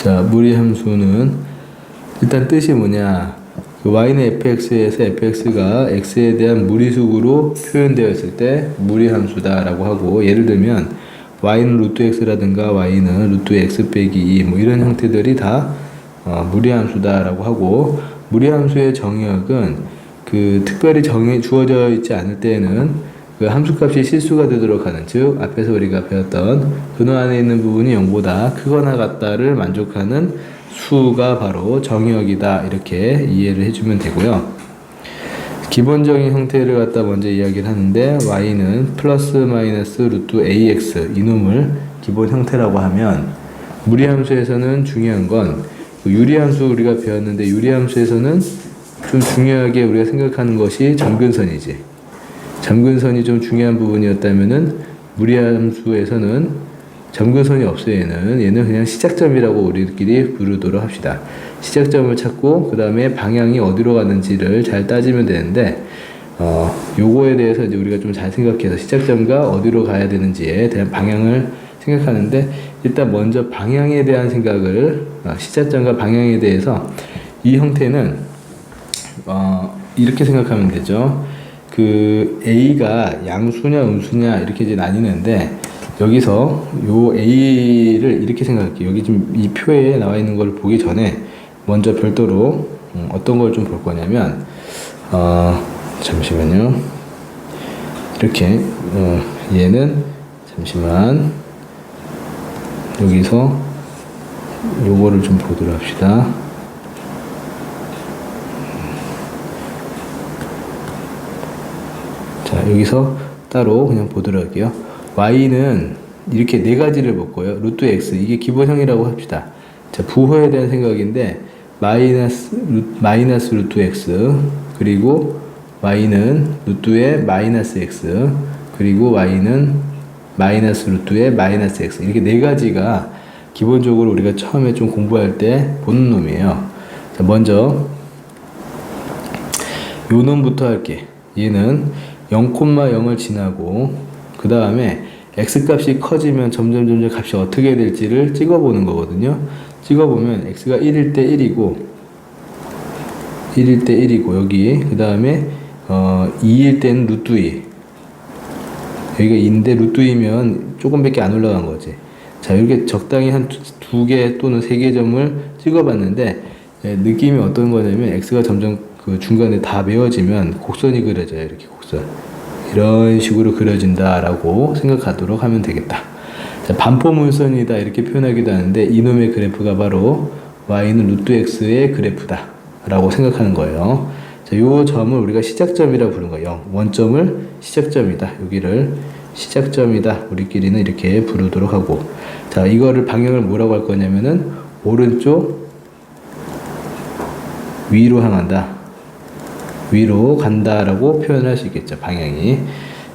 자, 무리함수는 일단 뜻이 뭐냐? 그 y는 fx에서 fx가 x에 대한 무리수로 표현되어 있을 때 무리함수다라고 하고, 예를 들면 y는 루트 x라든가 y는 루트 x 빼기 2 뭐 이런 형태들이 다 무리함수다라고 하고, 무리함수의 정의역은 그 특별히 주어져 있지 않을 때에는 그 함수값이 실수가 되도록 하는, 즉 앞에서 우리가 배웠던 근호 안에 있는 부분이 0보다 크거나 같다를 만족하는 수가 바로 정의역이다, 이렇게 이해를 해주면 되고요. 기본적인 형태를 갖다 먼저 이야기를 하는데, y는 플러스 마이너스 루트 ax 이놈을 기본 형태라고 하면, 무리함수에서는 중요한 건 유리함수 우리가 배웠는데, 유리함수에서는 좀 중요하게 우리가 생각하는 것이 점근선이지. 점근선이 좀 중요한 부분이었다면은, 무리함수에서는 점근선이 없어요. 얘는 그냥 시작점이라고 우리끼리 부르도록 합시다. 시작점을 찾고 그 다음에 방향이 어디로 가는지를 잘 따지면 되는데, 요거에 대해서 이제 우리가 좀 잘 생각해서 시작점과 어디로 가야 되는지에 대한 방향을 생각하는데, 일단 먼저 방향에 대한 생각을, 시작점과 방향에 대해서 이 형태는 이렇게 생각하면 되죠. 그 A가 양수냐 음수냐 이렇게 이제 나뉘는데, 여기서 요 A를 이렇게 생각할게요. 여기 지금 이 표에 나와 있는 걸 보기 전에 먼저 별도로 어떤 걸 좀 볼 거냐면, 잠시만요. 이렇게 얘는 잠시만 여기서 요거를 좀 보도록 합시다. 자, 여기서 따로 그냥 보도록 할게요. y는 이렇게 네 가지를 볼 거예요. 루트 x, 이게 기본형이라고 합시다. 자, 부호에 대한 생각인데, 마이너스 루트 x, 그리고 y는 루트의 마이너스 x, 그리고 y는 마이너스 루트의 마이너스 x, 이렇게 네 가지가 기본적으로 우리가 처음에 좀 공부할 때 보는 놈이에요. 자, 먼저 요 놈부터 할게. 얘는 0,0을 지나고 그 다음에 x값이 커지면 점점 값이 어떻게 될지를 찍어보는 거거든요. 찍어보면 x가 1일 때 1이고 1일 때 1이고 여기 그 다음에 2일 때는 루트 2, 여기가 2인데 루트 2면 조금밖에 안 올라간 거지. 자, 이렇게 적당히 한 두 개 또는 세 개 점을 찍어봤는데, 느낌이 어떤 거냐면 x가 점점 그 중간에 다 메워지면 곡선이 그려져요. 이렇게 곡선, 이런 식으로 그려진다라고 생각하도록 하면 되겠다. 자, 반포물선이다 이렇게 표현하기도 하는데, 이놈의 그래프가 바로 y는 루트 x의 그래프다 라고 생각하는 거예요. 자, 요 점을 우리가 시작점이라고 부르는 거예요. 원점을 시작점이다, 여기를 시작점이다 우리끼리는 이렇게 부르도록 하고, 자, 이거를 방향을 뭐라고 할 거냐면은 오른쪽 위로 향한다, 위로 간다라고 표현할 수 있겠죠, 방향이.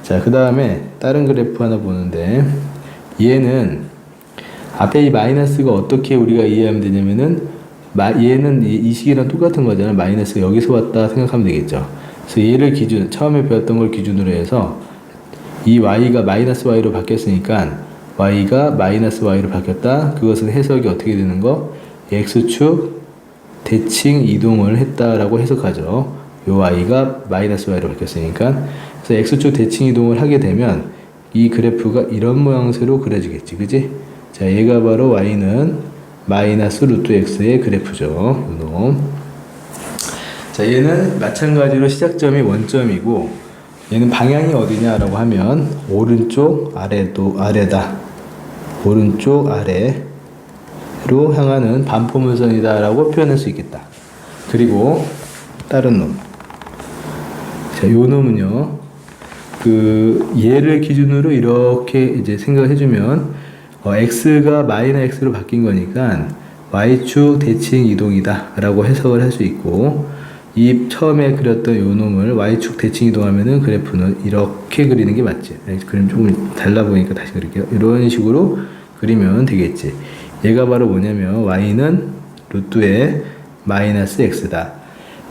자, 그 다음에 다른 그래프 하나 보는데, 얘는 앞에 이 마이너스가 어떻게 우리가 이해하면 되냐면은, 얘는 이 식이랑 똑같은 거잖아요. 마이너스가 여기서 왔다 생각하면 되겠죠. 그래서 얘를 처음에 배웠던 걸 기준으로 해서 이 y가 마이너스 y로 바뀌었으니까 y가 마이너스 y로 바뀌었다, 그것은 해석이 어떻게 되는 거? x축 대칭 이동을 했다라고 해석하죠. 요 y가 마이너스 y로 바뀌었으니까. 그래서 x축 대칭 이동을 하게 되면 이 그래프가 이런 모양새로 그려지겠지, 그지? 자, 얘가 바로 y는 마이너스 루트 x의 그래프죠. 이놈. 자, 얘는 마찬가지로 시작점이 원점이고, 얘는 방향이 어디냐라고 하면 오른쪽 아래다, 오른쪽 아래로 향하는 반포물선이다 라고 표현할 수 있겠다. 그리고 다른 놈, 자, 요 놈은요, 얘를 기준으로 이렇게 이제 생각을 해주면, x가 마이너스 x로 바뀐 거니까 y축 대칭 이동이다 라고 해석을 할 수 있고, 이 처음에 그렸던 요 놈을 y축 대칭 이동하면은 그래프는 이렇게 그리는 게 맞지. 그림 조금 달라 보니까 다시 그릴게요. 이런 식으로 그리면 되겠지. 얘가 바로 뭐냐면 y는 루트의 마이너스 x다.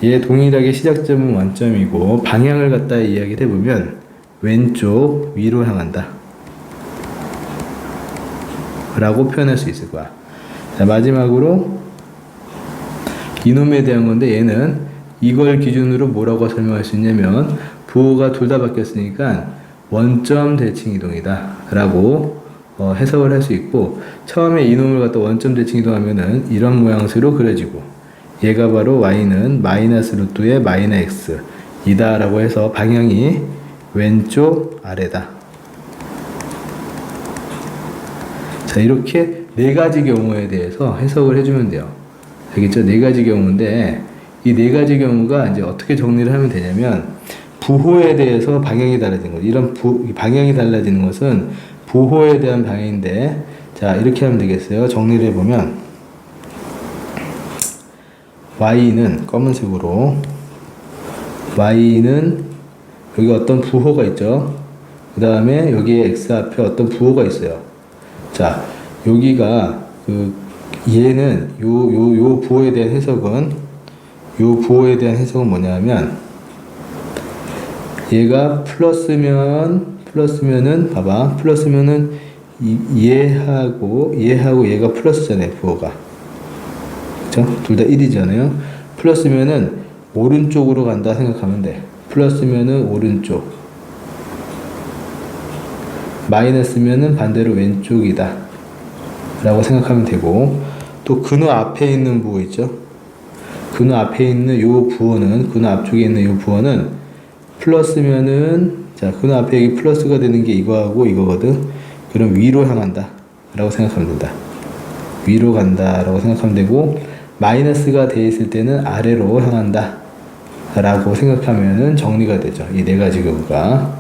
얘 동일하게 시작점은 원점이고, 방향을 갖다 이야기를 해보면 왼쪽 위로 향한다 라고 표현할 수 있을 거야. 자, 마지막으로 이놈에 대한 건데, 얘는 이걸 기준으로 뭐라고 설명할 수 있냐면, 부호가 둘 다 바뀌었으니까 원점 대칭 이동이다 라고 해석을 할 수 있고, 처음에 이놈을 갖다 원점 대칭 이동하면은 이런 모양새로 그려지고, 얘가 바로 y는 마이너스 루트의 마이너 x 이다 라고 해서 방향이 왼쪽 아래다. 자, 이렇게 네 가지 경우에 대해서 해석을 해주면 돼요. 알겠죠? 네 가지 경우인데, 이 네 가지 경우가 이제 어떻게 정리를 하면 되냐면, 부호에 대해서 방향이 달라지는 거죠. 이런 방향이 달라지는 것은 부호에 대한 방향인데, 자, 이렇게 하면 되겠어요. 정리를 해보면, y는 검은색으로, y는 여기 어떤 부호가 있죠. 그 다음에 여기에 x 앞에 어떤 부호가 있어요. 자, 여기가 얘는 요 부호에 대한 해석은, 요 부호에 대한 해석은 뭐냐면, 얘가 플러스면은 봐봐, 플러스면은 얘하고 얘가 플러스잖아요, 부호가. 그쵸? 둘 다 1이잖아요. 플러스면은 오른쪽으로 간다 생각하면 돼. 플러스면은 오른쪽, 마이너스면은 반대로 왼쪽이다 라고 생각하면 되고, 또 근호 앞에 있는 부호 있죠. 근호 앞에 있는 요 부호는, 근호 앞쪽에 있는 요 부호는 플러스면은, 자, 근호 앞에 여기 플러스가 되는 게 이거하고 이거거든. 그럼 위로 향한다 라고 생각하면 된다. 위로 간다 라고 생각하면 되고, 마이너스가 돼 있을 때는 아래로 향한다 라고 생각하면은 정리가 되죠. 이 네 가지 경우가.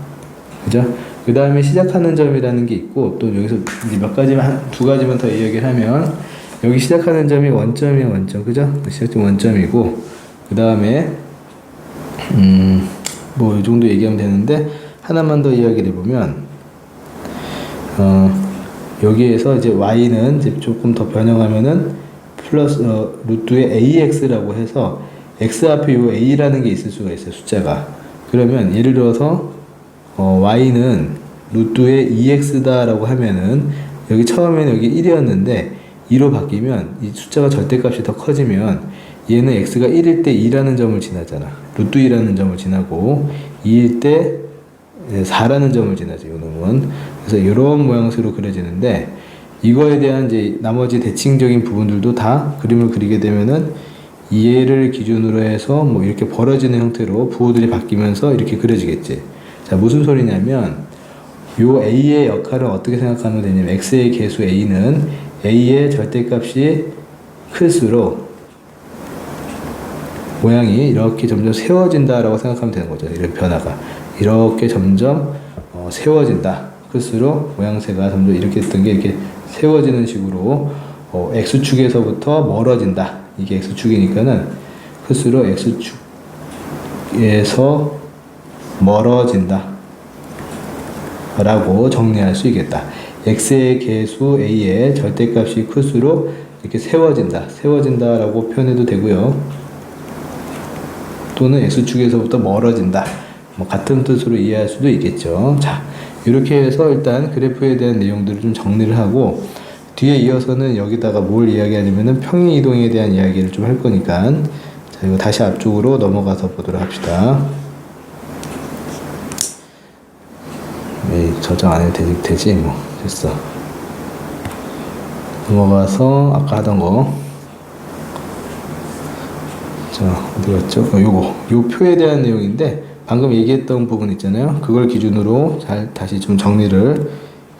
그죠? 그 다음에 시작하는 점이라는 게 있고, 또 여기서 이제 몇 가지만, 두 가지만 더 이야기를 하면, 여기 시작하는 점이 원점이야, 원점. 그죠? 시작점 원점이고, 그 다음에, 뭐, 이 정도 얘기하면 되는데, 하나만 더 이야기를 해보면, 여기에서 이제 y는 이제 조금 더 변형하면은, 플러스, 루트의 ax라고 해서, x 앞에 요 a라는 게 있을 수가 있어요, 숫자가. 그러면, 예를 들어서, y는 루트의 2x다 라고 하면은, 여기 처음에는 여기 1이었는데, 2로 바뀌면, 이 숫자가 절대값이 더 커지면, 얘는 x가 1일 때 2라는 점을 지나잖아. 루트 2라는 점을 지나고, 2일 때 4라는 점을 지나죠, 요 놈은. 그래서 이런 모양새로 그려지는데, 이거에 대한 이제 나머지 대칭적인 부분들도 다 그림을 그리게 되면은, 얘를 기준으로 해서 뭐 이렇게 벌어지는 형태로 부호들이 바뀌면서 이렇게 그려지겠지. 자, 무슨 소리냐면, 요 a의 역할을 어떻게 생각하면 되냐면, x의 개수 a는 a의 절대값이 클수록 모양이 이렇게 점점 세워진다라고 생각하면 되는 거죠. 이런 변화가 이렇게 점점 세워진다. 클수록 모양새가 점점 이렇게 했던 게 이렇게 세워지는 식으로 x축에서부터 멀어진다. 이게 x축이니까는 클수록 x축에서 멀어진다 라고 정리할 수 있겠다. x의 개수 a의 절대값이 클수록 이렇게 세워진다 라고 표현해도 되고요. 또는 x축에서부터 멀어진다. 뭐 같은 뜻으로 이해할 수도 있겠죠. 자, 이렇게 해서 일단 그래프에 대한 내용들을 좀 정리를 하고, 뒤에 이어서는 여기다가 뭘 이야기하냐면은 평행이동에 대한 이야기를 좀 할 거니까, 자, 이거 다시 앞쪽으로 넘어가서 보도록 합시다. 저장 안 해도 되지, 뭐. 됐어. 넘어가서 아까 하던 거. 자, 어디 갔죠? 요 표에 대한 내용인데, 방금 얘기했던 부분 있잖아요. 그걸 기준으로 잘 다시 좀 정리를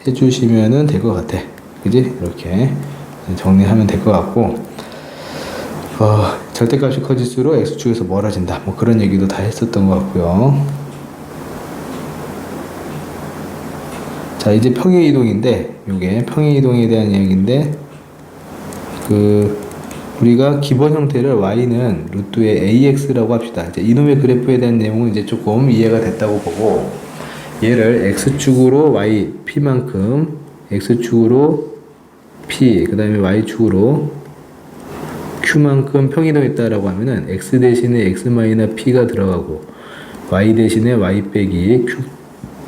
해주시면 될 것 같아. 그지? 이렇게 정리하면 될 것 같고, 절대값이 커질수록 x축에서 멀어진다. 뭐 그런 얘기도 다 했었던 것 같고요. 자, 이제 평행이동인데, 요게 평행이동에 대한 이야기인데, 우리가 기본 형태를 y는 루트의 ax라고 합시다. 이제 이놈의 그래프에 대한 내용은 이제 조금 이해가 됐다고 보고, 얘를 x축으로 y p만큼, x축으로 p, 그 다음에 y축으로 q만큼 평이동했다라고 하면은 x 대신에 x 마이너 p가 들어가고 y 대신에 y 빼기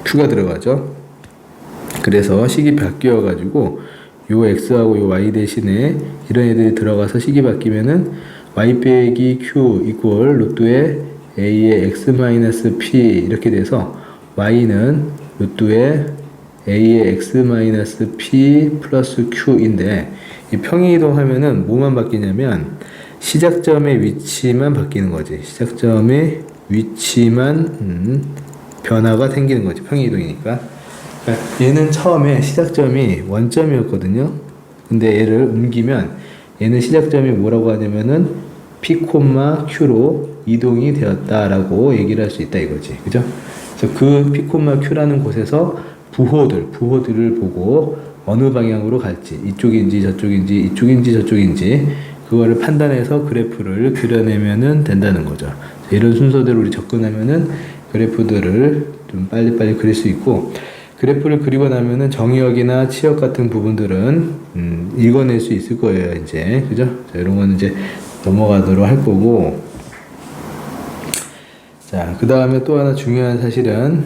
q가 들어가죠. 그래서 식이 바뀌어 가지고 요 x하고 요 y 대신에 이런 애들이 들어가서 식이 바뀌면은 y 빼기 q 이꼴 루트의 a의 x 마이너스 p 이렇게 돼서 y는 루트의 a의 x 마이너스 p 플러스 q인데 이 평행이동하면은 뭐만 바뀌냐면 시작점의 위치만 바뀌는 거지. 시작점의 위치만 변화가 생기는 거지. 평행이동이니까. 그러니까 얘는 처음에 시작점이 원점이었거든요. 근데 얘를 옮기면 얘는 시작점이 뭐라고 하냐면은 p, q로 이동이 되었다라고 얘기를 할 수 있다 이거지. 그죠? 그래서 그 p, q라는 곳에서 부호들을 보고 어느 방향으로 갈지, 이쪽인지 저쪽인지 그거를 판단해서 그래프를 그려내면은 된다는 거죠. 이런 순서대로 우리 접근하면은 그래프들을 좀 빨리빨리 그릴 수 있고, 그래프를 그리고 나면은 정의역이나 치역 같은 부분들은 읽어낼 수 있을 거예요, 이제. 그죠? 자, 이런 거는 이제 넘어가도록 할 거고. 자, 그 다음에 또 하나 중요한 사실은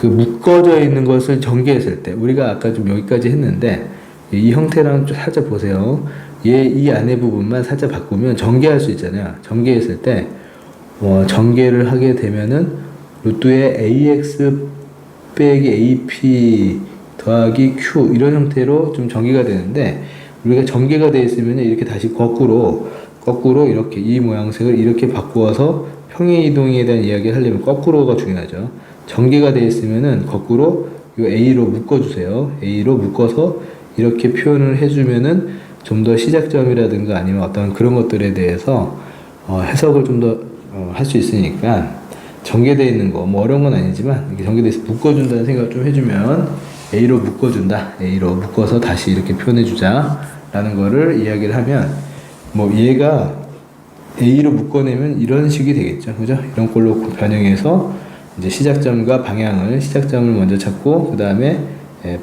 그 묶어져 있는 것을 전개했을 때, 우리가 아까 좀 여기까지 했는데 이 형태랑 좀 살짝 보세요. 이 안에 부분만 살짝 바꾸면 전개할 수 있잖아요. 전개했을 때 전개를 하게 되면은 루트의 ax 빼기 ap 더하기 q 이런 형태로 좀 전개가 되는데, 우리가 전개가 되어 있으면 이렇게 다시 거꾸로 이렇게 이 모양새를 이렇게 바꾸어서 평행이동에 대한 이야기를 하려면 거꾸로가 중요하죠. 전개가 되어 있으면은 거꾸로 이 a로 묶어주세요. a로 묶어서 이렇게 표현을 해주면은 좀 더 시작점이라든가 아니면 어떤 그런 것들에 대해서 해석을 좀 더 할 수 있으니까, 전개되어 있는 거 뭐 어려운 건 아니지만 이렇게 전개되어 있어 묶어준다는 생각을 좀 해주면 a로 묶어준다, a로 묶어서 다시 이렇게 표현해주자 라는 거를 이야기를 하면, 뭐 얘가 a로 묶어내면 이런 식이 되겠죠. 그죠? 이런 꼴로 변형해서 이제 시작점과 방향을, 시작점을 먼저 찾고 그 다음에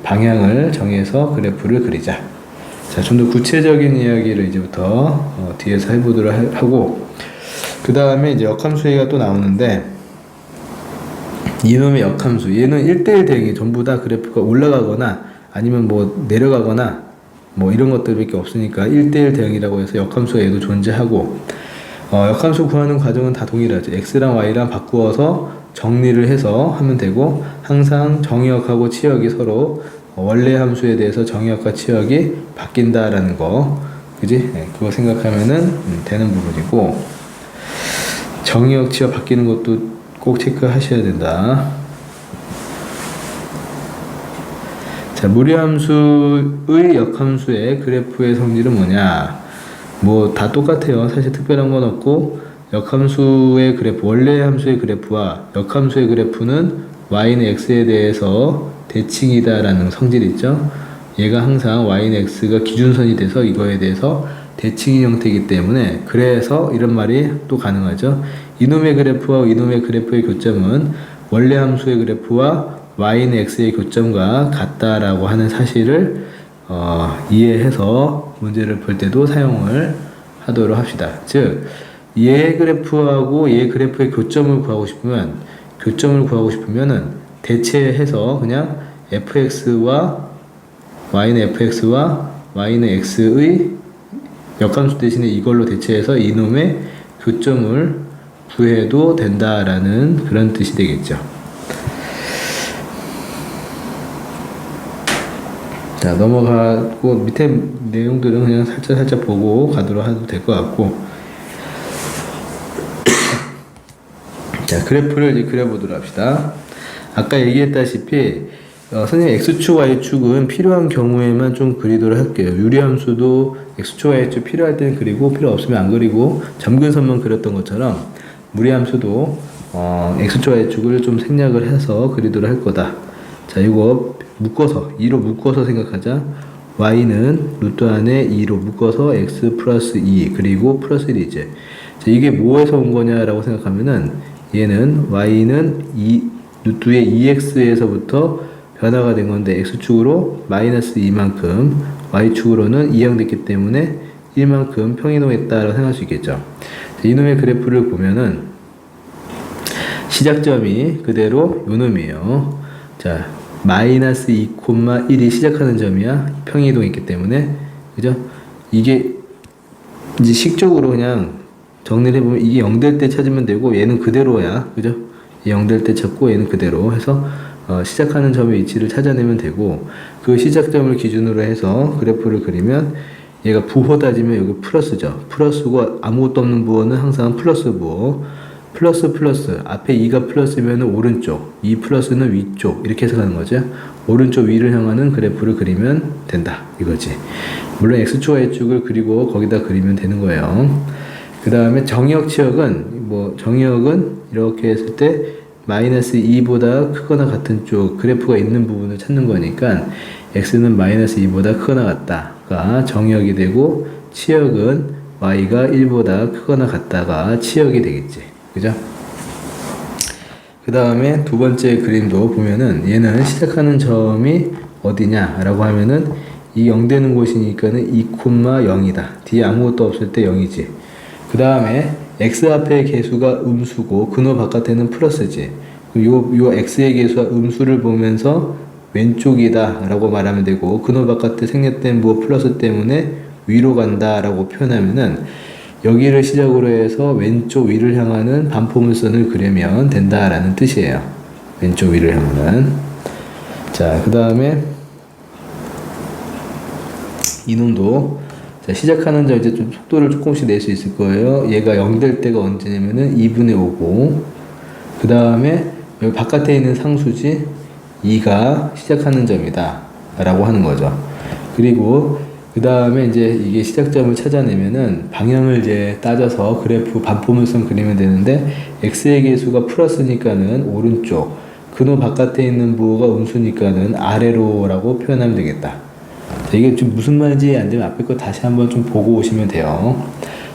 방향을 정해서 그래프를 그리자. 자, 좀 더 구체적인 이야기를 이제부터 뒤에서 해보도록 하고, 그 다음에 이제 역함수가 또 나오는데, 이놈의 역함수, 얘는 1대1 대응이 전부 다 그래프가 올라가거나 아니면 뭐 내려가거나 뭐 이런 것들밖에 없으니까 1대1 대응이라고 해서 역함수가 얘도 존재하고, 역함수 구하는 과정은 다 동일하죠. x랑 y랑 바꾸어서 정리를 해서 하면 되고, 항상 정의역하고 치역이 서로 원래 함수에 대해서 정의역과 치역이 바뀐다라는 거, 그지? 네, 그거 생각하면은 되는 부분이고, 정의역 치역 바뀌는 것도 꼭 체크하셔야 된다. 자, 무리함수의 역함수의 그래프의 성질은 뭐냐? 뭐 다 똑같아요. 사실 특별한 건 없고, 역함수의 그래프, 원래 함수의 그래프와 역함수의 그래프는 y는 x에 대해서 대칭이다라는 성질이 있죠. 얘가 항상 y는 x가 기준선이 돼서 이거에 대해서 대칭인 형태이기 때문에, 그래서 이런 말이 또 가능하죠. 이놈의 그래프와 이놈의 그래프의 교점은 원래 함수의 그래프와 y는 x의 교점과 같다라고 하는 사실을 이해해서 문제를 볼 때도 사용을 하도록 합시다. 즉, 얘 그래프하고 얘 그래프의 교점을 구하고 싶으면은 대체해서 그냥 fx와 y는 x의 역함수 대신에 이걸로 대체해서 이놈의 교점을 구해도 된다라는 그런 뜻이 되겠죠. 자, 넘어가고 밑에 내용들은 그냥 살짝 보고 가도록 해도 될 것 같고, 자, 그래프를 이제 그려보도록 합시다. 아까 얘기했다시피 선생님 x축 y축은 필요한 경우에만 좀 그리도록 할게요. 유리함수도 x축 y축 필요할 때는 그리고 필요 없으면 안 그리고 점근선만 그렸던 것처럼 무리함수도 x축 y축을 좀 생략을 해서 그리도록 할 거다. 자, 이거 묶어서 2로 묶어서 생각하자. y는 루트 안에 2로 묶어서 x 플러스 2 그리고 플러스 1이지. 자, 이게 뭐에서 온 거냐라고 생각하면은 얘는 y는 루트의 2x에서부터 변화가 된 건데 x축으로 마이너스 2만큼, y축으로는 2양 됐기 때문에 1만큼 평이동했다라고 생각할 수 있겠죠. 자, 이놈의 그래프를 보면은 시작점이 그대로 요놈이에요. 자, 마이너스 2,1이 시작하는 점이야. 평이동이 있기 때문에. 그죠? 이게 이제 식적으로 그냥 정리를 해보면 이게 0 될 때 찾으면 되고 얘는 그대로야. 그죠? 0 될 때 찾고 얘는 그대로 해서 시작하는 점의 위치를 찾아내면 되고 그 시작점을 기준으로 해서 그래프를 그리면 얘가 부호 따지면 여기 플러스죠. 플러스고 아무것도 없는 부호는 항상 플러스 부호. 플러스 앞에 2가 플러스면 오른쪽 2 플러스는 위쪽 이렇게 해석하는 거죠. 오른쪽 위를 향하는 그래프를 그리면 된다 이거지. 물론 x축 y축을 그리고 거기다 그리면 되는 거예요. 그 다음에 정의역 치역은 정의역은 이렇게 했을 때 마이너스 2보다 크거나 같은 쪽 그래프가 있는 부분을 찾는 거니까 x는 마이너스 2보다 크거나 같다가 정의역이 되고 치역은 y가 1보다 크거나 같다가 치역이 되겠지. 그죠? 그 다음에 두 번째 그림도 보면은 얘는 시작하는 점이 어디냐 라고 하면은 이 0 되는 곳이니까는 2,0이다. 뒤에 아무것도 없을 때 0이지. 그 다음에 x 앞의 개수가 음수고 근호 바깥에는 플러스지. 요 x의 개수와 음수를 보면서 왼쪽이다 라고 말하면 되고 근호 바깥에 생략된 부호 플러스 때문에 위로 간다 라고 표현하면은 여기를 시작으로 해서 왼쪽 위를 향하는 반포물선을 그리면 된다라는 뜻이에요. 왼쪽 위를 향하는. 자, 그 다음에 이놈도 자, 시작하는 점 이제 좀 속도를 조금씩 낼 수 있을 거예요. 얘가 0 될 때가 언제냐면은 2분의 5고 그 다음에 여기 바깥에 있는 상수지 2가 시작하는 점이다 라고 하는 거죠. 그리고 그 다음에 이제 이게 시작점을 찾아내면은 방향을 이제 따져서 그래프 반포물선 그리면 되는데 x의 개수가 플러스니까는 오른쪽 근호 바깥에 있는 부호가 음수니까는 아래로라고 표현하면 되겠다. 자, 이게 좀 무슨 말인지 안 되면 앞에 거 다시 한번 좀 보고 오시면 돼요.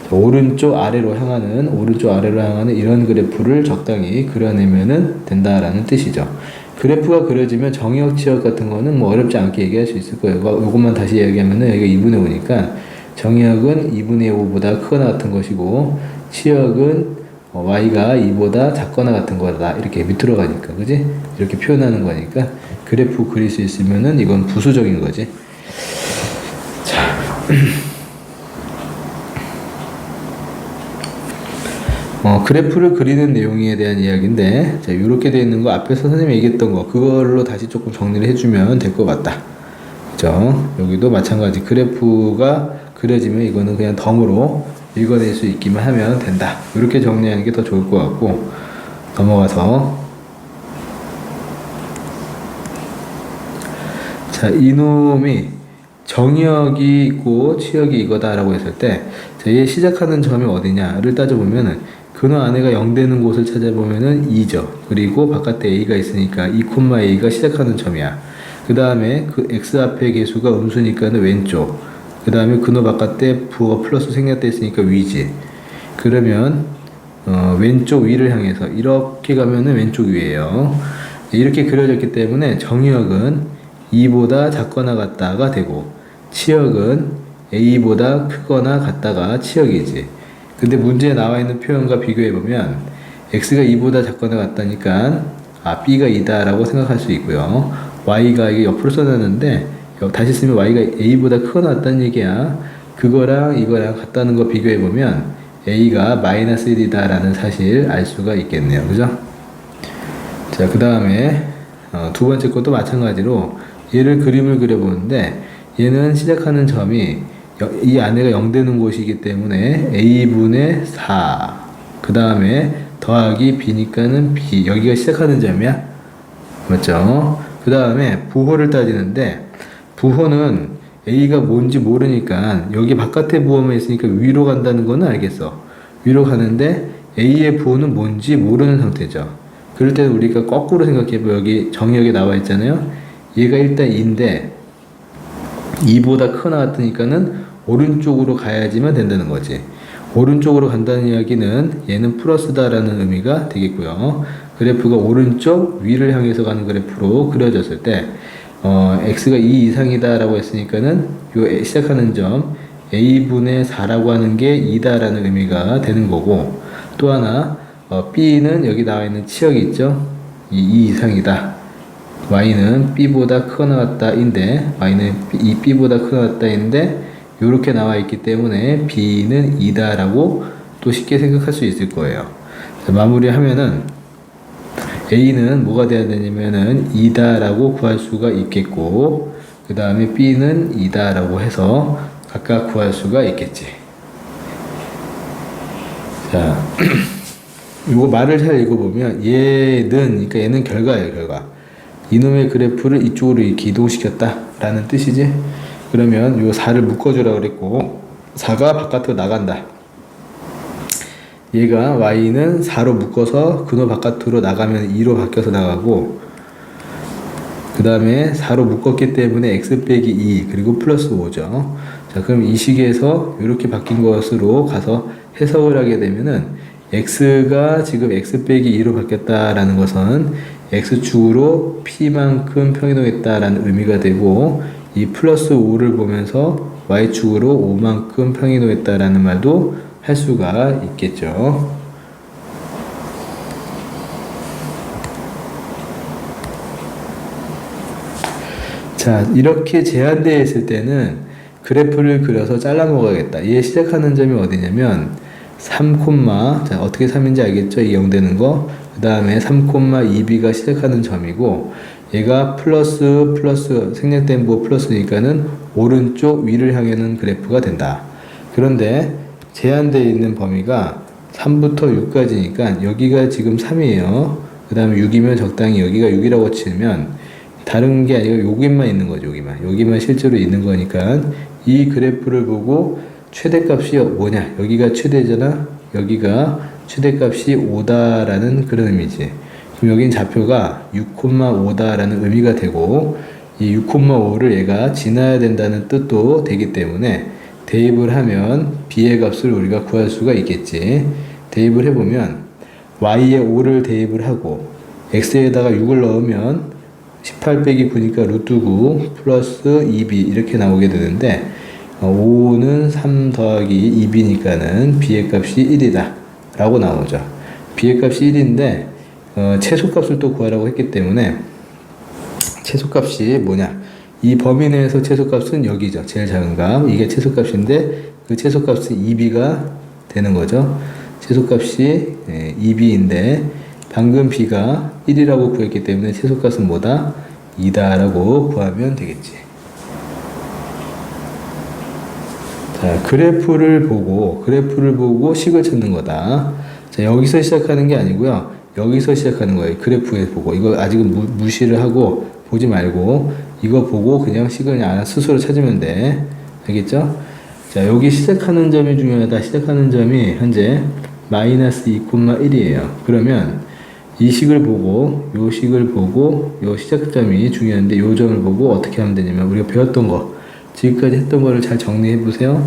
자, 오른쪽 아래로 향하는 이런 그래프를 적당히 그려내면은 된다라는 뜻이죠. 그래프가 그려지면 정의역 치역 같은 거는 뭐 어렵지 않게 얘기할 수 있을 거예요. 요것만 다시 얘기하면은 여기가 2분의 5니까 정의역은 2분의 5보다 크거나 같은 것이고 치역은 y가 2보다 작거나 같은 거다. 이렇게 밑으로 가니까 그지? 이렇게 표현하는 거니까 그래프 그릴 수 있으면은 이건 부수적인 거지. 자. 그래프를 그리는 내용에 대한 이야기인데, 자, 이렇게 되어 있는 거, 앞에서 선생님이 얘기했던 거, 그걸로 다시 조금 정리를 해주면 될 것 같다. 그죠? 여기도 마찬가지. 그래프가 그려지면 이거는 그냥 덤으로 읽어낼 수 있기만 하면 된다. 이렇게 정리하는 게 더 좋을 것 같고, 넘어가서. 자, 이놈이 정의역이 있고 치역이 이거다라고 했을 때, 자, 얘 시작하는 점이 어디냐를 따져보면은, 근호 안에가 0 되는 곳을 찾아보면은 2죠. 그리고 바깥에 a가 있으니까 2,a가 시작하는 점이야. 그 다음에 그 x 앞에 개수가 음수니까는 왼쪽. 그 다음에 근호 바깥에 부호가 플러스 생략돼 있으니까 위지. 그러면 왼쪽 위를 향해서 이렇게 가면은 왼쪽 위에요. 이렇게 그려졌기 때문에 정의역은 2보다 작거나 같다가 되고 치역은 a보다 크거나 같다가 치역이지. 근데 문제에 나와 있는 표현과 비교해보면 x가 2보다 작거나 같다니까 b가 2다 라고 생각할 수 있고요. y가 이게 옆으로 써놨는데 다시 쓰면 y가 a보다 크거나 같다는 얘기야. 그거랑 이거랑 같다는 거 비교해보면 a가 마이너스 1이다 라는 사실 알 수가 있겠네요. 그죠? 자, 그 다음에 두 번째 것도 마찬가지로 얘를 그림을 그려보는데 얘는 시작하는 점이 이 안에가 0 되는 곳이기 때문에 a분의 4 그 다음에 더하기 b니까는 b 여기가 시작하는 점이야. 맞죠? 그 다음에 부호를 따지는데 부호는 a가 뭔지 모르니까 여기 바깥에 부호만 있으니까 위로 간다는 거는 알겠어. 위로 가는데 a의 부호는 뭔지 모르는 상태죠. 그럴 때는 우리가 거꾸로 생각해보면 여기 정의역에 나와 있잖아요. 얘가 일단 2인데 2보다 크거나 같으니까는 오른쪽으로 가야지만 된다는 거지. 오른쪽으로 간다는 이야기는 얘는 플러스다라는 의미가 되겠고요. 그래프가 오른쪽 위를 향해서 가는 그래프로 그려졌을 때 x가 2 이상이다 라고 했으니까는 요 시작하는 점 a분의 4라고 하는 게 2다라는 의미가 되는 거고, 또 하나 b는 여기 나와 있는 치역이 있죠. 2 이상이다. y는 b보다 크거나 같다인데 y는 이 b보다 크거나 같다인데 이렇게 나와 있기 때문에 b는 2다라고 또 쉽게 생각할 수 있을 거예요. 자, 마무리하면은 a는 뭐가 돼야 되냐면은 2다라고 구할 수가 있겠고, 그 다음에 b는 2다라고 해서 각각 구할 수가 있겠지. 자, 이거 말을 잘 읽어보면 얘는, 그러니까 얘는 결과예요, 결과. 이놈의 그래프를 이쪽으로 이렇게 이동시켰다 라는 뜻이지. 그러면 요 4를 묶어주라 그랬고 4가 바깥으로 나간다. 얘가 y는 4로 묶어서 근호 바깥으로 나가면 2로 바뀌어서 나가고, 그 다음에 4로 묶었기 때문에 x 빼기 2 그리고 플러스 5죠. 자, 그럼 이 식에서 이렇게 바뀐 것으로 가서 해석을 하게 되면은 x가 지금 x 빼기 2로 바뀌었다라는 것은 x축으로 p만큼 평이동했다라는 의미가 되고, 이 플러스 5를 보면서 y축으로 5만큼 평이동했다라는 말도 할 수가 있겠죠. 자, 이렇게 제한되어 있을 때는 그래프를 그려서 잘라 먹어야겠다. 얘 시작하는 점이 어디냐면 3, 자, 어떻게 3인지 알겠죠? 이 0 되는 거. 그 다음에 3,2b가 시작하는 점이고, 얘가 플러스 생략된 부호 플러스니까는 오른쪽 위를 향하는 그래프가 된다. 그런데 제한되어 있는 범위가 3부터 6까지니까 여기가 지금 3이에요. 그 다음에 6이면 적당히 여기가 6이라고 치면 다른 게 아니고 여기만 있는 거죠. 여기만 실제로 있는 거니까 이 그래프를 보고 최대값이 뭐냐, 여기가 최대잖아, 여기가 최대값이 5다라는 그런 의미지. 그럼 여긴 좌표가 6,5다라는 의미가 되고, 이 6,5를 얘가 지나야 된다는 뜻도 되기 때문에 대입을 하면 b의 값을 우리가 구할 수가 있겠지. 대입을 해보면 y에 5를 대입을 하고 x에다가 6을 넣으면 18 빼기 9니까 루트 9 플러스 2b 이렇게 나오게 되는데, 5는 3 더하기 2b니까는 b의 값이 1이다 라고 나오죠. b의 값이 1인데 최소값을 또 구하라고 했기 때문에 최소값이 뭐냐, 이 범위 내에서 최소값은 여기죠. 제일 작은 값, 이게 최소값인데 그 최소값은 2b가 되는 거죠. 최소값이 2b인데 방금 b가 1이라고 구했기 때문에 최소값은 뭐다? 2다라고 구하면 되겠지. 자, 그래프를 보고 식을 찾는 거다. 자, 여기서 시작하는 게 아니고요, 여기서 시작하는 거예요. 그래프에 보고. 이거 아직은 무시를 하고 보지 말고 이거 보고 그냥 식을 그냥 스스로 찾으면 돼. 알겠죠? 자, 여기 시작하는 점이 중요하다. 시작하는 점이 현재 마이너스 2,1이에요. 그러면 이 식을 보고 요 식을 보고 요 시작점이 중요한데 요 점을 보고 어떻게 하면 되냐면 우리가 배웠던 거, 지금까지 했던 거를 잘 정리해 보세요.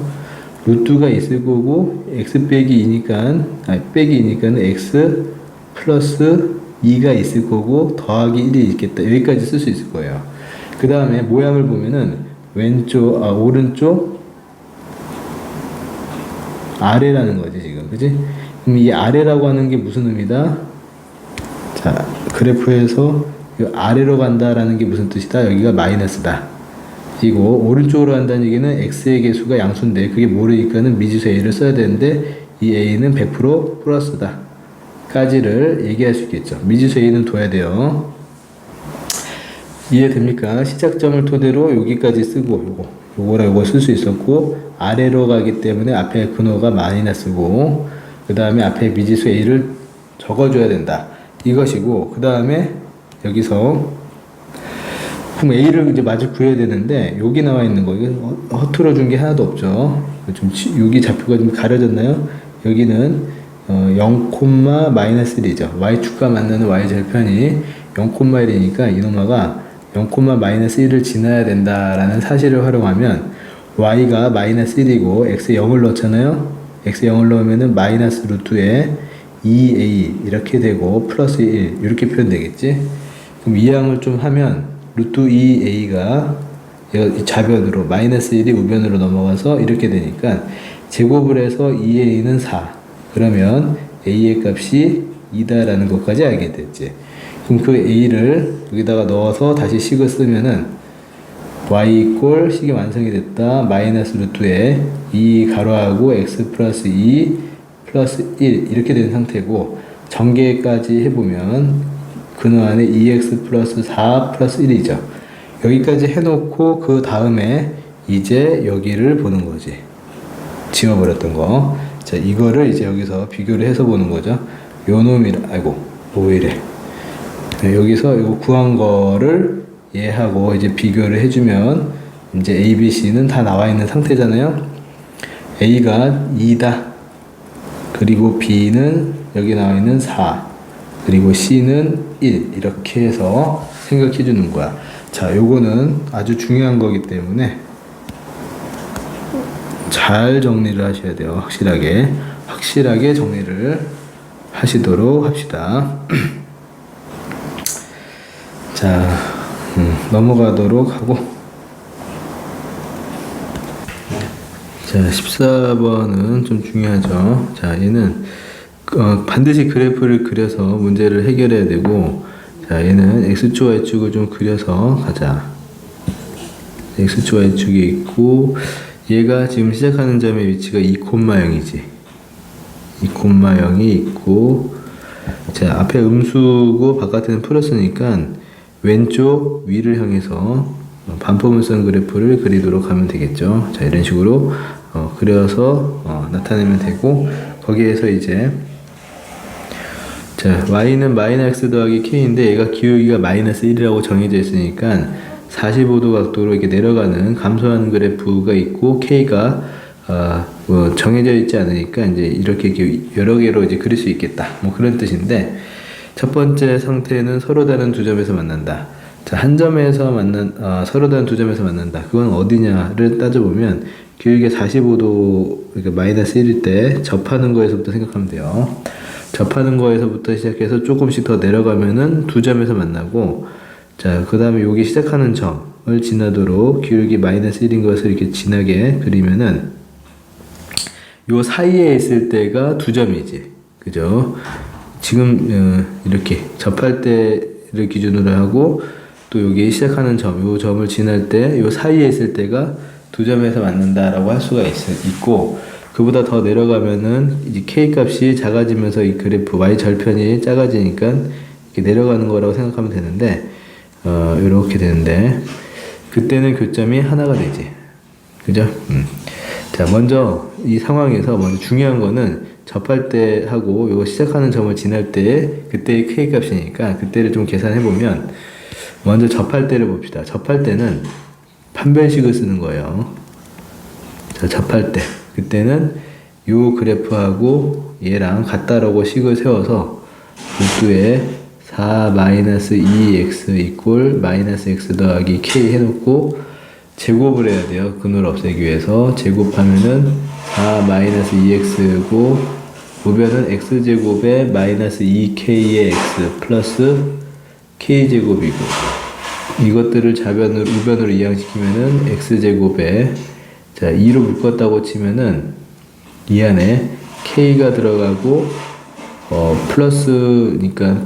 루트가 있을 거고 x 빼기 2니까는 x 플러스 2가 있을 거고 더하기 1이 있겠다. 여기까지 쓸 수 있을 거예요. 그 다음에 모양을 보면은 오른쪽 아래라는 거지 지금, 그지? 그럼 이 아래라고 하는 게 무슨 의미다? 자, 그래프에서 이 아래로 간다라는 게 무슨 뜻이다? 여기가 마이너스다. 그리고 오른쪽으로 간다는 얘기는 x의 개수가 양수인데 그게 모르니까는 미지수 a를 써야 되는데 이 a는 100% 플러스다 까지를 얘기할 수 있겠죠. 미지수 a는 둬야 돼요. 이해됩니까? 시작점을 토대로 여기까지 쓰고 요거랑 요거 쓸 수 있었고, 아래로 가기 때문에 앞에 근호가 마이너스고 그 다음에 앞에 미지수 a를 적어줘야 된다 이것이고, 그 다음에 여기서 그럼 a를 이제 마저 구해야 되는데 여기 나와 있는 거 이거 허투루 준 게 하나도 없죠. 좀 여기 좌표가 좀 가려졌나요? 여기는 0,-1이죠. y축과 만나는 y절편이 0,1이니까 이놈아가 0,-1을 지나야 된다라는 사실을 활용하면 y가 마이너스 1이고 x에 0을 넣잖아요. x에 0을 넣으면은 마이너스 루트에 2a 이렇게 되고 플러스 1 이렇게 표현되겠지. 그럼 이항을 좀 하면 루트 2a가 좌변으로 마이너스 1이 우변으로 넘어가서 이렇게 되니까 제곱을 해서 2a는 4. 그러면 a의 값이 2다라는 것까지 알게 됐지. 그럼 그 a를 여기다가 넣어서 다시 식을 쓰면은 y 이꼴 식이 완성이 됐다. 마이너스 루트에 2 가로하고 x 플러스 2 플러스 1 이렇게 된 상태고, 전개까지 해보면 근호 안에 2x 플러스 4 플러스 1이죠. 여기까지 해놓고 그 다음에 이제 여기를 보는 거지. 지워버렸던 거. 자, 이거를 이제 여기서 비교를 해서 보는 거죠. 요 놈이라, 아이고, 뭐 이래. 여기서 이거 구한 거를 얘하고 이제 비교를 해주면 이제 A, B, C는 다 나와 있는 상태잖아요. A가 2다. 그리고 B는 여기 나와 있는 4. 그리고 C는 1. 이렇게 해서 생각해 주는 거야. 자, 요거는 아주 중요한 거기 때문에 잘 정리를 하셔야 돼요. 확실하게 정리를 하시도록 합시다. 자, 넘어가도록 하고, 자, 14번은 좀 중요하죠. 자, 얘는 반드시 그래프를 그려서 문제를 해결해야 되고, 자, 얘는 x축 y축을 좀 그려서 가자. x축 y축이 있고, 얘가 지금 시작하는 점의 위치가 2,0이지. 2,0이 있고, 자, 앞에 음수고 바깥에는 플러스니까 왼쪽 위를 향해서 반포물선 그래프를 그리도록 하면 되겠죠. 자, 이런 식으로 그려서 나타내면 되고, 거기에서 이제 자, y는 마이너스 x 더하기 k인데 얘가 기울기가 마이너스 1이라고 정해져 있으니까 45도 각도로 이렇게 내려가는 감소하는 그래프가 있고, k가 뭐 정해져 있지 않으니까 이제 이렇게 여러 개로 이제 그릴 수 있겠다. 뭐 그런 뜻인데, 첫 번째 상태는 서로 다른 두 점에서 만난다. 자, 한 점에서 서로 다른 두 점에서 만난다. 그건 어디냐를 따져보면 기울기가 45도, 그러니까 마이너스 1일 때 접하는 거에서부터 생각하면 돼요. 접하는 거에서부터 시작해서 조금씩 더 내려가면은 두 점에서 만나고, 자, 그 다음에 여기 시작하는 점을 지나도록 기울기 마이너스 1인 것을 이렇게 진하게 그리면은 요 사이에 있을 때가 두 점이지. 그죠? 지금 이렇게 접할 때를 기준으로 하고, 또 여기 시작하는 점, 요 점을 지날 때 요 사이에 있을 때가 두 점에서 만난다라고 할 수가 있고, 그보다 더 내려가면은 이제 k 값이 작아지면서 이 그래프 y 절편이 작아지니까 이렇게 내려가는 거라고 생각하면 되는데, 이렇게 되는데, 그때는 교점이 하나가 되지. 그죠? 자, 먼저 이 상황에서 먼저 중요한 거는 접할 때 하고 요거 시작하는 점을 지날 때 그때의 k 값이니까 그때를 좀 계산해 보면, 먼저 접할 때를 봅시다. 접할 때는 판별식을 쓰는 거예요. 자, 접할 때 그때는 요 그래프하고 얘랑 같다라고 식을 세워서 루트에 4-2x 이꼴 마이너스 x 더하기 k 해놓고 제곱을 해야 돼요. 근호를 없애기 위해서. 제곱하면은 4-2x고 우변은 x제곱에 마이너스 2k의 x 플러스 k제곱이고, 이것들을 좌변으로 우변으로 이항시키면은 x제곱에, 자, 2로 묶었다고 치면은 이 안에 k가 들어가고 플러스니까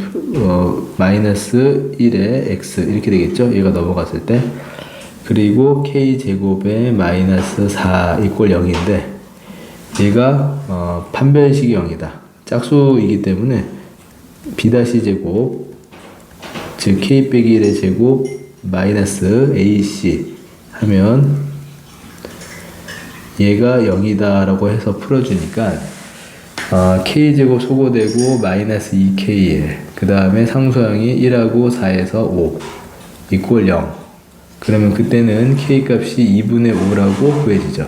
마이너스 1에 x 이렇게 되겠죠. 얘가 넘어갔을 때. 그리고 k제곱에 마이너스 4 이꼴 0인데 얘가 판별식이 0이다. 짝수이기 때문에 b-제곱, 즉 k 빼기 1의 제곱 마이너스 ac 하면 얘가 0이다 라고 해서 풀어주니까 k제곱 소거되고 마이너스 2k1, 그 다음에 상수항이 1하고 4에서 5 이꼴 0. 그러면 그때는 k 값이 2분의 5라고 구해지죠.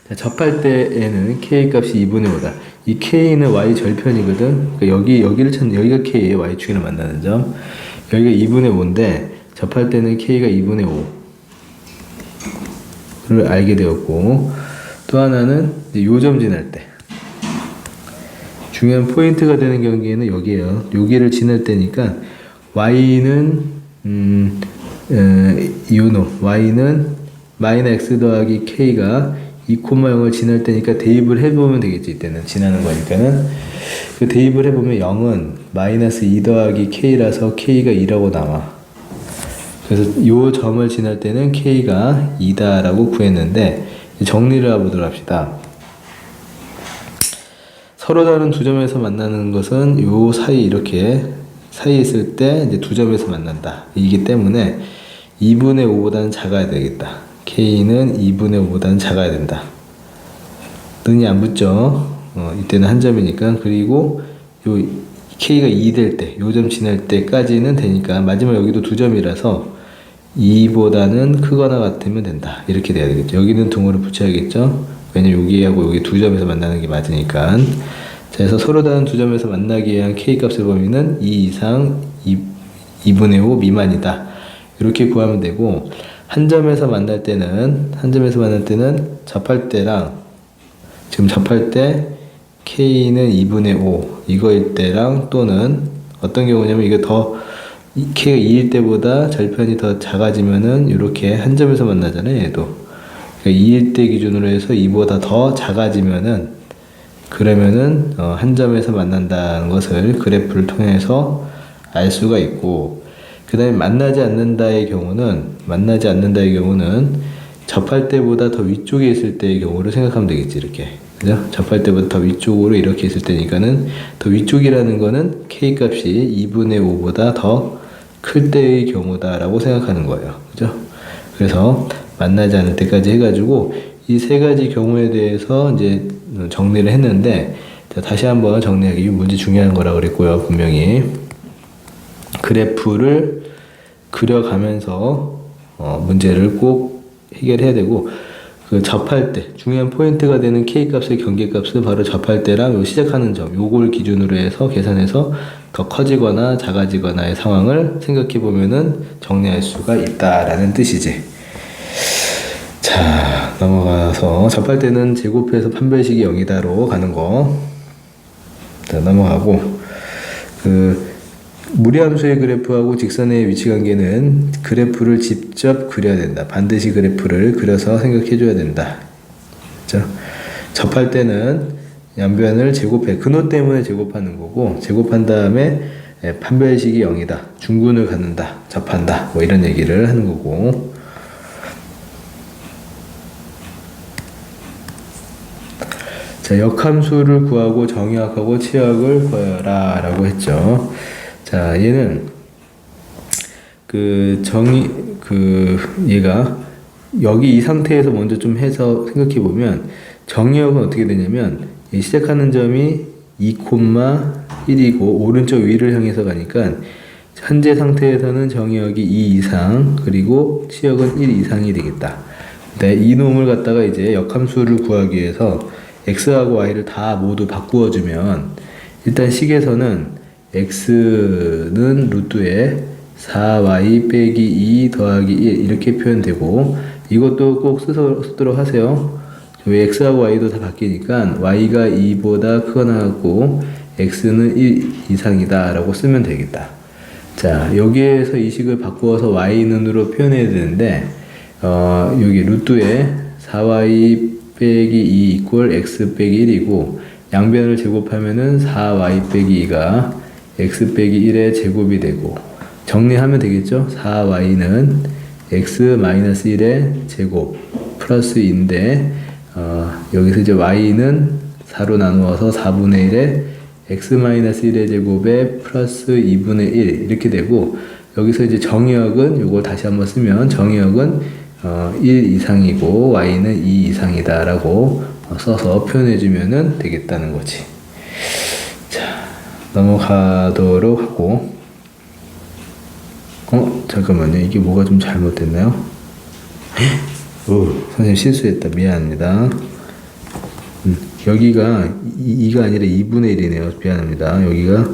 자, 접할 때에는 k 값이 2분의 5다. 이 k는 y 절편이거든. 그러니까 여기를 찾는, 여기가 k의 y축이랑 만나는 점. 여기가 2분의 5인데 접할 때는 k가 2분의 5를 알게 되었고, 또 하나는 요 점 지날 때 중요한 포인트가 되는 경기에는 여기에요. 여기를 지날 때니까 y는 요놈 y는 마이너스 x 더하기 k가 2,0을 지날 때니까 대입을 해보면 되겠지. 이때는 지나는 거니까는 그 대입을 해보면 0은 마이너스 2 더하기 k라서 k가 2라고 나와. 그래서 요 점을 지날 때는 k가 2다 라고 구했는데 정리를 해보도록 합시다. 서로 다른 두 점에서 만나는 것은 요 사이 이렇게 사이에 있을 때 이제 두 점에서 만난다. 이기 때문에 2분의 5보다는 작아야 되겠다. k는 2분의 5보다는 작아야 된다. 는이 안 붙죠. 이때는 한 점이니까. 그리고 요 k가 2 될 때, 요 점 지날 때까지는 되니까 마지막 여기도 두 점이라서 2보다는 크거나 같으면 된다. 이렇게 돼야 되겠죠. 여기는 등호를 붙여야겠죠. 왜냐면 여기하고 여기 두 점에서 만나는 게 맞으니까. 자, 그래서 서로 다른 두 점에서 만나기 위한 k 값의 범위는 2 이상 2분의 5 미만이다. 이렇게 구하면 되고, 한 점에서 만날 때는 접할 때랑 지금 접할 때 k는 2분의 5 이거일 때랑 또는 어떤 경우냐면 이게 더 k가 2일 때보다 절편이 더 작아지면은 이렇게 한 점에서 만나잖아요. 얘도 그러니까 2일 때 기준으로 해서 2보다 더 작아지면은 그러면은 한 점에서 만난다는 것을 그래프를 통해서 알 수가 있고, 그 다음에 만나지 않는다의 경우는 접할 때보다 더 위쪽에 있을 때의 경우를 생각하면 되겠지. 이렇게 그죠? 접할 때보다 더 위쪽으로 이렇게 있을 때니까는 더 위쪽이라는 거는 k 값이 2분의 5보다 더 클 때의 경우다라고 생각하는 거예요. 그죠? 그래서 만나지 않을 때까지 해가지고 이 세 가지 경우에 대해서 이제 정리를 했는데, 자, 다시 한번 정리하기. 문제 중요한 거라 그랬고요. 분명히 그래프를 그려가면서 문제를 꼭 해결해야 되고, 그 접할 때 중요한 포인트가 되는 k 값의 경계값은 바로 접할 때랑 요 시작하는 점, 요걸 기준으로 해서 계산해서 더 커지거나 작아지거나의 상황을 생각해 보면은 정리할 수가 있다라는 뜻이지. 자, 넘어가서 접할 때는 제곱해서 판별식이 0이다로 가는 거. 자, 넘어가고, 무리함수의 그래프하고 직선의 위치 관계는 그래프를 직접 그려야 된다. 반드시 그래프를 그려서 생각해 줘야 된다. 그렇죠? 접할 때는 양변을 제곱해. 근호 때문에 제곱하는 거고, 제곱한 다음에 판별식이 0이다. 중근을 갖는다. 접한다. 뭐 이런 얘기를 하는 거고. 자, 역함수를 구하고 정의역하고 치역을 구하라 라고 했죠. 자, 얘는 얘가 여기 이 상태에서 먼저 좀 해서 생각해 보면 정의역은 어떻게 되냐면 이 시작하는 점이 2,1이고 오른쪽 위를 향해서 가니까 현재 상태에서는 정의역이 2 이상 그리고 치역은 1 이상이 되겠다. 네, 이 놈을 갖다가 이제 역함수를 구하기 위해서 x하고 y를 다 모두 바꾸어 주면 일단 식에서는 x는 루트에 4y 빼기 2 더하기 1 이렇게 표현되고, 이것도 꼭 쓰도록 하세요. 왜 x하고 y도 다 바뀌니까 y가 2보다 크거나 같고 x는 1 이상이다 라고 쓰면 되겠다. 자, 여기에서 이 식을 바꾸어서 y는으로 표현해야 되는데 여기 루트에 4y 빼기 2 이퀄 x 빼기 1이고 양변을 제곱하면은 4y 빼기 2가 x 빼기 1의 제곱이 되고, 정리하면 되겠죠? 4y는 x 마이너스 1의 제곱 플러스 2인데 여기서 이제 y는 4로 나누어서 4분의 1의 x 마이너스 1의 제곱에 플러스 2분의 1 이렇게 되고, 여기서 이제 정의역은 요걸 다시 한번 쓰면 정의역은 1 이상이고 y는 2 이상이다 라고 써서 표현해주면 되겠다는 거지. 자, 넘어가도록 하고, 잠깐만요. 이게 뭐가 좀 잘못됐나요? 선생님 실수했다. 미안합니다. 여기가 2가 아니라 2분의 1이네요. 미안합니다. 여기가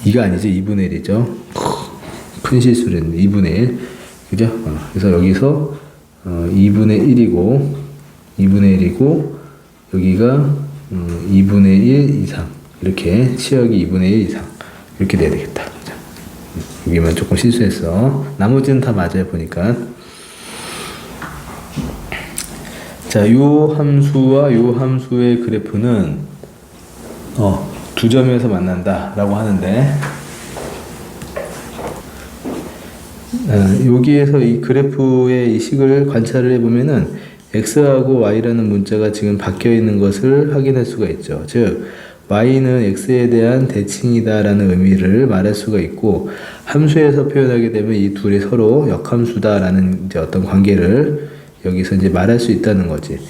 2가 아니죠. 2분의 1이죠. 큰 실수를 했네. 2분의 1. 그죠? 그래서 여기서 2분의 1이고 여기가 2분의 1 이상, 이렇게 치역이 2분의 1 이상 이렇게 돼야 되겠다. 여기만 조금 실수했어. 나머지는 다 맞아요 보니까. 자, 요 함수와 요 함수의 그래프는 두 점에서 만난다 라고 하는데, 여기에서 이 그래프의 이 식을 관찰을 해보면은 x하고 y라는 문자가 지금 바뀌어 있는 것을 확인할 수가 있죠. 즉 y는 x에 대한 대칭이다 라는 의미를 말할 수가 있고, 함수에서 표현하게 되면 이 둘이 서로 역함수다 라는 이제 어떤 관계를 여기서 이제 말할 수 있다는 거지.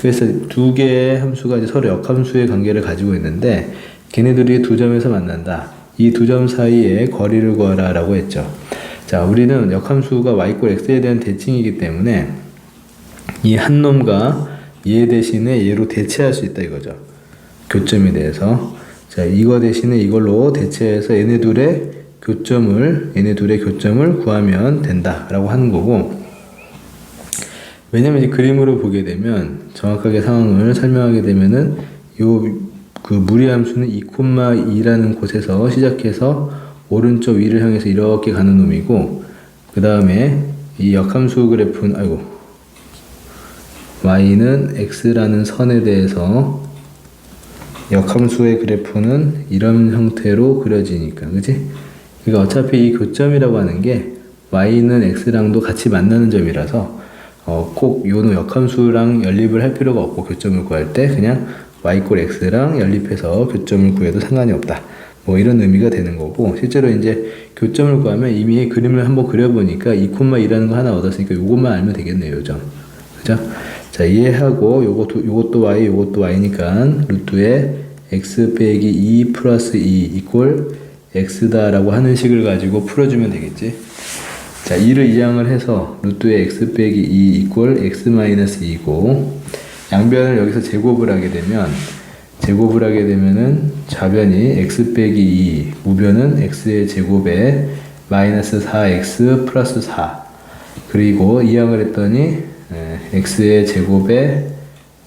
그래서 두 개의 함수가 이제 서로 역함수의 관계를 가지고 있는데, 걔네들이 두 점에서 만난다. 이 두 점 사이에 거리를 구하라 라고 했죠. 자, 우리는 역함수가 y 꼴 x에 대한 대칭이기 때문에 이 한 놈과 얘 대신에 얘로 대체할 수 있다 이거죠. 교점에 대해서. 자, 이거 대신에 이걸로 대체해서 얘네 둘의 교점을 구하면 된다 라고 하는 거고, 왜냐면 이 그림으로 보게 되면 정확하게 상황을 설명하게 되면은 그 무리함수는 2,2라는 곳에서 시작해서 오른쪽 위를 향해서 이렇게 가는 놈이고, 그 다음에 이 역함수 그래프는 y는 x라는 선에 대해서 역함수의 그래프는 이런 형태로 그려지니까, 그치? 그러니까 어차피 이 교점이라고 하는 게 y는 x랑도 같이 만나는 점이라서 꼭 요 역함수랑 연립을 할 필요가 없고, 교점을 구할 때 그냥 y 꼴 x랑 연립해서 교점을 구해도 상관이 없다. 뭐 이런 의미가 되는 거고, 실제로 이제 교점을 구하면 이미 그림을 한번 그려보니까 2,2라는 거 하나 얻었으니까 요것만 알면 되겠네요, 요점. 그죠? 자, 이해하고 요것도 y, 요것도 y니까 루트에 x 빼기 2 플러스 2 이꼴 x다라고 하는 식을 가지고 풀어주면 되겠지. 자, 2를 이항을 해서 루트에 x 빼기 2 이꼴 x 마이너스 2고, 양변을 여기서 제곱을 하게 되면은 좌변이 x 빼기 2, 우변은 x의 제곱에 마이너스 4x 플러스 4, 그리고 이항을 했더니 x의 제곱에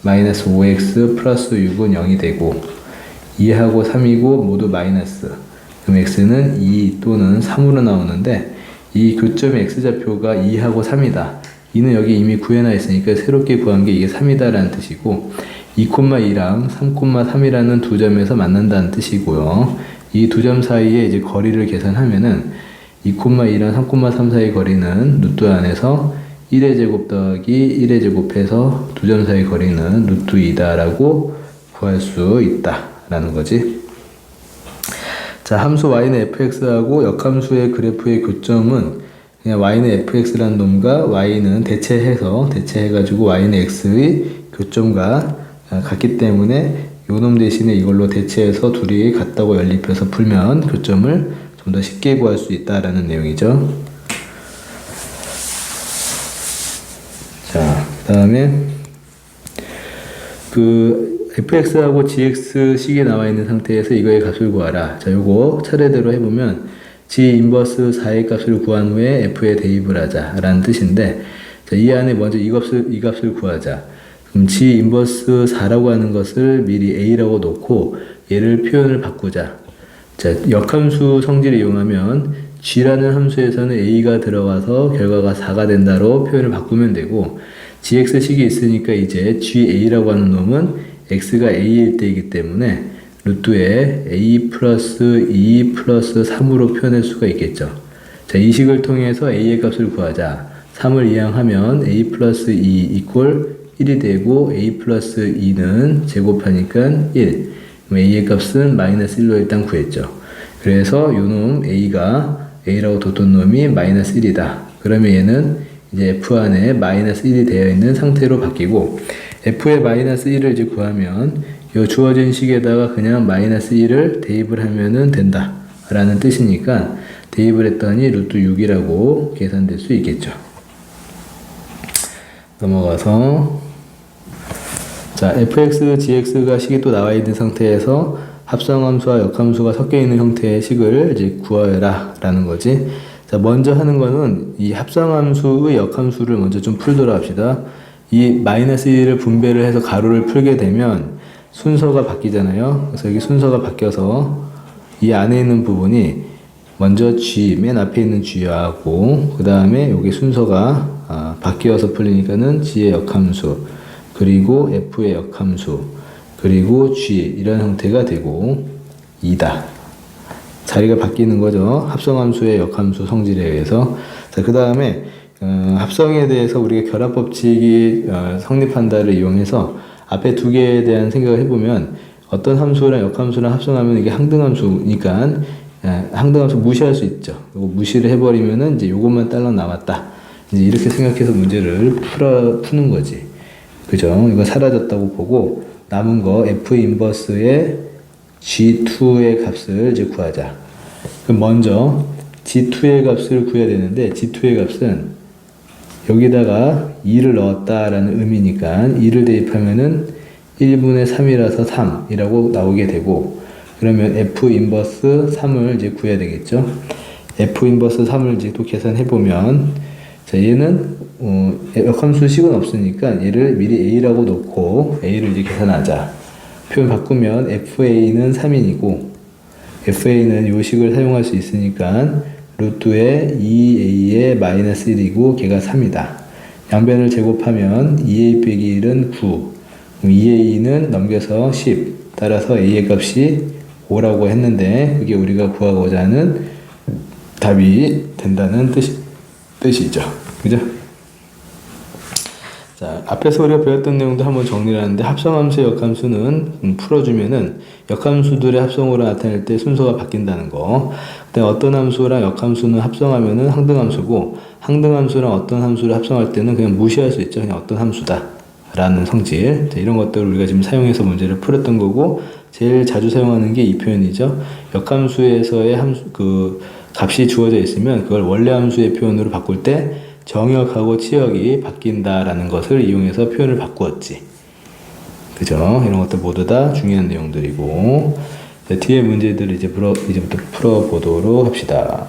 마이너스 5x 플러스 6은 0이 되고, 2하고 3이고 모두 마이너스. 그럼 x는 2 또는 3으로 나오는데, 이 교점의 x좌표가 2하고 3이다. 2는 여기 이미 구해놔 있으니까 새롭게 구한 게 이게 3이다 라는 뜻이고, 2,2랑 3,3이라는 두 점에서 만난다는 뜻이고요. 이 두 점 사이에 이제 거리를 계산하면은 2,2랑 3,3 사이 거리는 루트 안에서 1의 제곱 더하기 1의 제곱해서 두 점 사이 거리는 루트 2다라고 구할 수 있다라는 거지. 자, 함수 y는 fx하고 역함수의 그래프의 교점은 그냥 y는 fx라는 놈과 y는 대체해가지고 y는 x의 교점과 같기 때문에 요 놈 대신에 이걸로 대체해서 둘이 같다고 연립해서 풀면 교점을 좀 더 쉽게 구할 수 있다라는 내용이죠. 자, 그 다음에 fx하고 gx식이 나와 있는 상태에서 이거의 값을 구하라. 자, 요거 차례대로 해보면 g 인버스 4의 값을 구한 후에 f에 대입을 하자 라는 뜻인데, 자, 이 안에 먼저 이 값을 구하자. 그럼 g 인버스 4라고 하는 것을 미리 a라고 놓고 얘를 표현을 바꾸자. 자, 역함수 성질을 이용하면 g라는 함수에서는 a가 들어가서 결과가 4가 된다로 표현을 바꾸면 되고, gx식이 있으니까 이제 ga라고 하는 놈은 x가 a일 때이기 때문에 루트에 a 플러스 2 플러스 3으로 표현할 수가 있겠죠. 자, 이 식을 통해서 a의 값을 구하자. 3을 이항하면 a 플러스 2 이꼴 1이 되고, a 플러스 2는 제곱하니까 1. 그럼 a의 값은 마이너스 1로 일단 구했죠. 그래서 요놈 a라고 뒀던 놈이 마이너스 1이다. 그러면 얘는 이제 f 안에 마이너스 1이 되어 있는 상태로 바뀌고, f의 마이너스 1을 이제 구하면 요 주어진 식에다가 그냥 마이너스 1을 대입을 하면은 된다 라는 뜻이니까, 대입을 했더니 루트 6이라고 계산될 수 있겠죠. 넘어가서, 자, fx, gx가 식이 또 나와 있는 상태에서 합성함수와 역함수가 섞여 있는 형태의 식을 이제 구하라 라는 거지. 자, 먼저 하는 거는 이 합성함수의 역함수를 먼저 좀 풀도록 합시다. 이 마이너스 1을 분배를 해서 가로를 풀게 되면 순서가 바뀌잖아요. 그래서 여기 순서가 바뀌어서 이 안에 있는 부분이 먼저 g, 맨 앞에 있는 g하고, 그 다음에 여기 순서가 바뀌어서 풀리니까는 g의 역함수, 그리고 f의 역함수, 그리고 g 이런 형태가 되고 2다. 자리가 바뀌는 거죠. 합성함수의 역함수 성질에 의해서. 자, 그 다음에 합성에 대해서 우리가 결합법칙이 성립한다를 이용해서 앞에 두 개에 대한 생각을 해보면 어떤 함수랑 역함수랑 합성하면 이게 항등함수니까 항등함수 무시할 수 있죠. 그리고 무시를 해버리면은 이제 요것만 딸랑 남았다. 이제 이렇게 생각해서 문제를 푸는 거지. 그죠? 이거 사라졌다고 보고 남은 거 F 인버스의 G2의 값을 이제 구하자. 그럼 먼저 G2의 값을 구해야 되는데 G2의 값은 여기다가 2를 넣었다라는 의미니까 2를 대입하면은 1분의 3이라서 3이라고 나오게 되고 그러면 F 인버스 3을 이제 구해야 되겠죠. F 인버스 3을 이제 또 계산해보면 자, 얘는 역함수 식은 없으니까 얘를 미리 A라고 놓고 A를 이제 계산하자. 표현 바꾸면 FA는 3인이고 FA는 요 식을 사용할 수 있으니까 루트의 2A의 마이너스 1이고 걔가 3이다. 양변을 제곱하면 2A 빼기 1은 9 2A는 넘겨서 10 따라서 A의 값이 5라고 했는데 그게 우리가 구하고자 하는 답이 된다는 뜻이죠. 그죠? 자, 앞에서 우리가 배웠던 내용도 한번 정리를 하는데 합성함수의 역함수는 풀어주면은 역함수들의 합성으로 나타낼 때 순서가 바뀐다는 거. 그다음에 어떤 함수랑 역함수는 합성하면은 항등함수고 항등함수랑 어떤 함수를 합성할 때는 그냥 무시할 수 있죠. 그냥 어떤 함수다 라는 성질. 자, 이런 것들을 우리가 지금 사용해서 문제를 풀었던 거고 제일 자주 사용하는 게 이 표현이죠. 역함수에서의 값이 주어져 있으면 그걸 원래 함수의 표현으로 바꿀 때 정역하고 치역이 바뀐다라는 것을 이용해서 표현을 바꾸었지. 그죠? 이런 것들 모두 다 중요한 내용들이고 뒤에 문제들을 이제부터 풀어보도록 합시다.